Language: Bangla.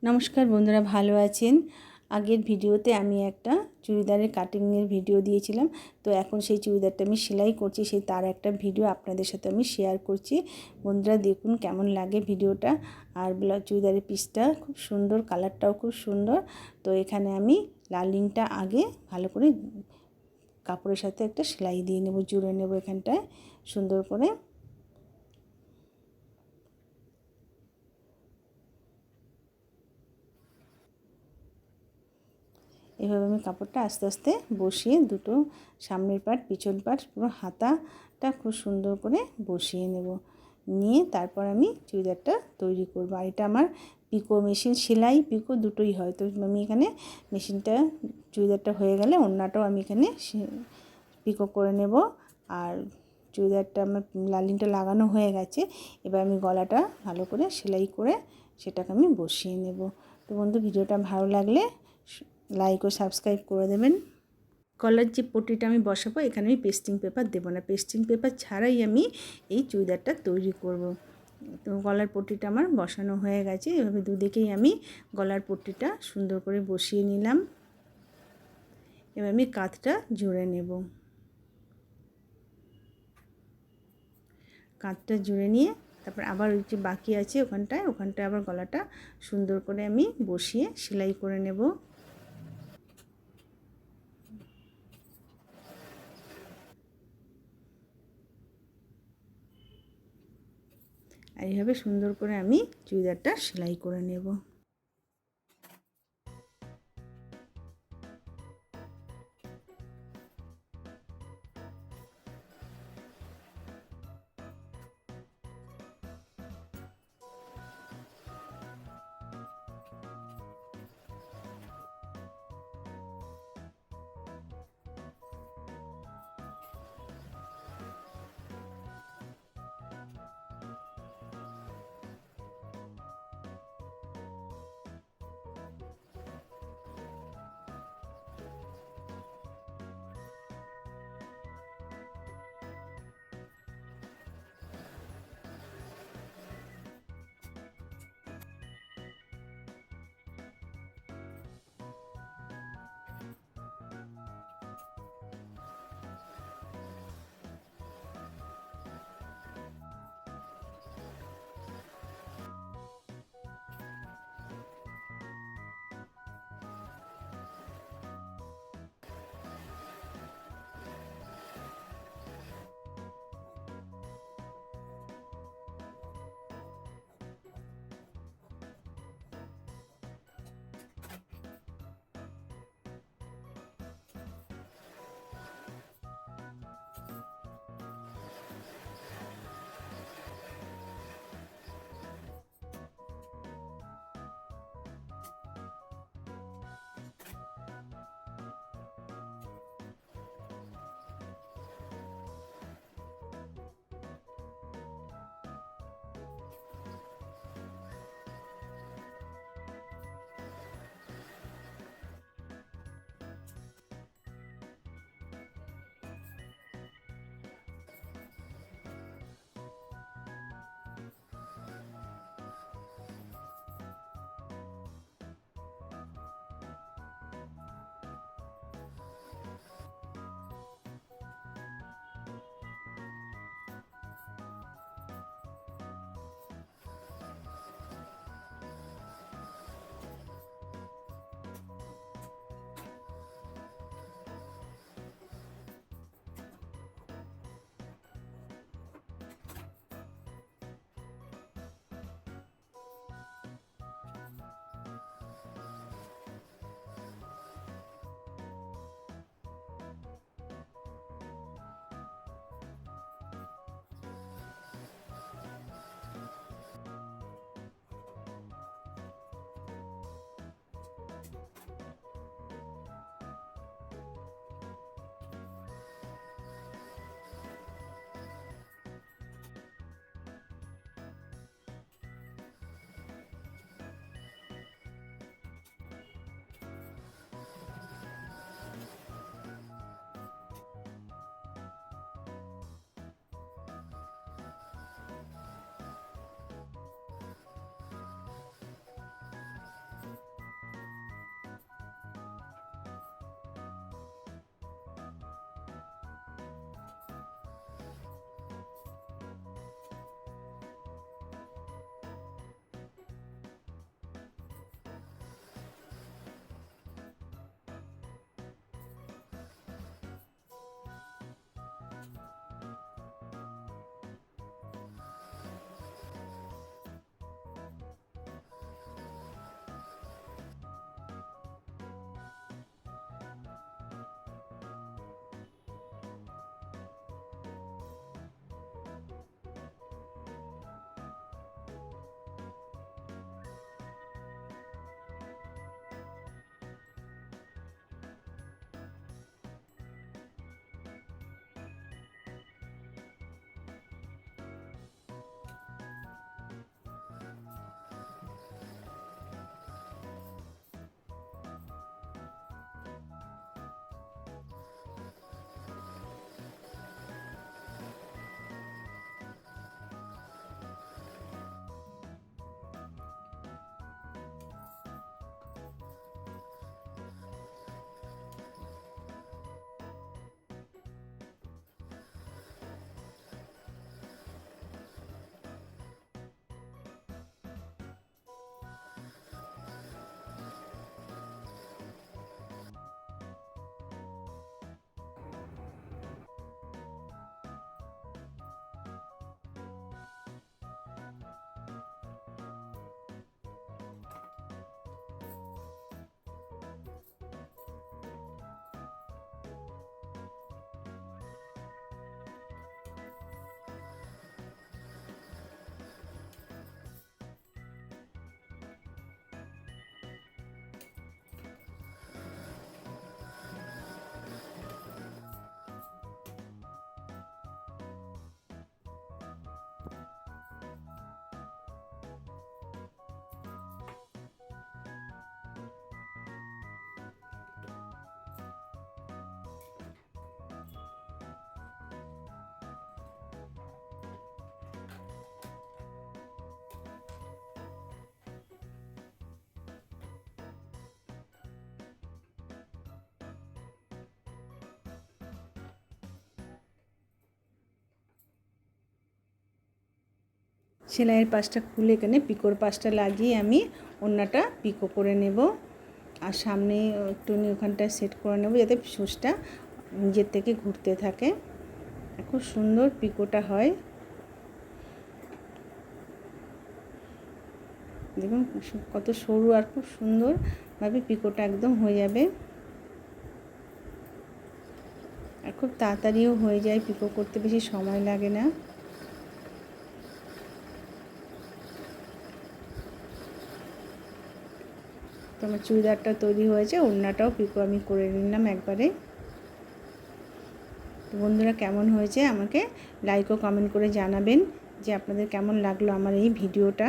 নমস্কার বন্ধুরা, ভালো আছেন? আগের ভিডিওতে আমি একটা চুড়িদারের কাটিংয়ের ভিডিও দিয়েছিলাম। তো এখন সেই চুড়িদারটা আমি সেলাই করছি, সেই তার একটা ভিডিও আপনাদের সাথে আমি শেয়ার করছি। বন্ধুরা দেখুন কেমন লাগে ভিডিওটা। আর চুড়িদারের পিসটা খুব সুন্দর, কালারটাও খুব সুন্দর। তো এখানে আমি লাইনিংটা আগে ভালো করে কাপড়ের সাথে একটা সেলাই দিয়ে নেব, জুড়ে নেব এখানটায় সুন্দর করে। এভাবে আমি কাপড়টা আস্তে আস্তে বসিয়ে দুটো সামনের পাট পিছন পাট পুরো হাতাটা খুব সুন্দর করে বসিয়ে নেব। নিয়ে তারপর আমি চুড়িদারটা তৈরি করব। আর এটা আমার পিকো মেশিন, সেলাই পিকো দুটোই হয়। তো আমি এখানে মেশিনটা চুড়িদারটা হয়ে গেলে ওড়নাটাও আমি এখানে পিকো করে নেব। আর চুড়িদারটা আমার লাইনিংটা লাগানো হয়ে গেছে। এবার আমি গলাটা ভালো করে সেলাই করে সেটাকে আমি বসিয়ে নেব। তো বন্ধু, ভিডিওটা ভালো লাগলে লাইক ও সাবস্ক্রাইব করে দেবেন। গলার যে পট্টিটা আমি বসাবো, এখানে আমি পেস্টিং পেপার দেবো না, পেস্টিং পেপার ছাড়াই আমি এই চুড়িদারটা তৈরি করব। তো গলার পট্টিটা আমার বসানো হয়ে গেছে। এভাবে দুদিকেই আমি গলার পট্টিটা সুন্দর করে বসিয়ে নিলাম। এবার আমি কাঁধটা জুড়ে নেব। কাঁধটা জুড়ে নিয়ে তারপর আবার ওই যে বাকি আছে ওখানটায় আবার গলাটা সুন্দর করে আমি বসিয়ে সেলাই করে নেব। আর এইভাবে সুন্দর করে আমি চুড়িদারটা সেলাই করে নেব। সেলাইয়ের পাশটা খুলে এখানে পিকোর পাশটা লাগিয়ে আমি ওড়নাটা পিকো করে নেব। আর সামনে একটু ওখানটায় সেট করে নেব যাতে সুচটা নিজের থেকে ঘুরতে থাকে। খুব সুন্দর পিকোটা হয়। দেখুন কত সরু আর খুব সুন্দরভাবে পিকোটা একদম হয়ে যাবে। আর খুব তাড়াতাড়িও হয়ে যায়, পিকো করতে বেশি সময় লাগে না। তো আমার চুড়িদারটা তৈরি হয়েছে, ওড়নাটাও পিকো আমি করে নিলাম একবারে। তো বন্ধুরা কেমন হয়েছে আমাকে লাইক ও কমেন্ট করে জানাবেন যে আপনাদের কেমন লাগলো আমার এই ভিডিওটা।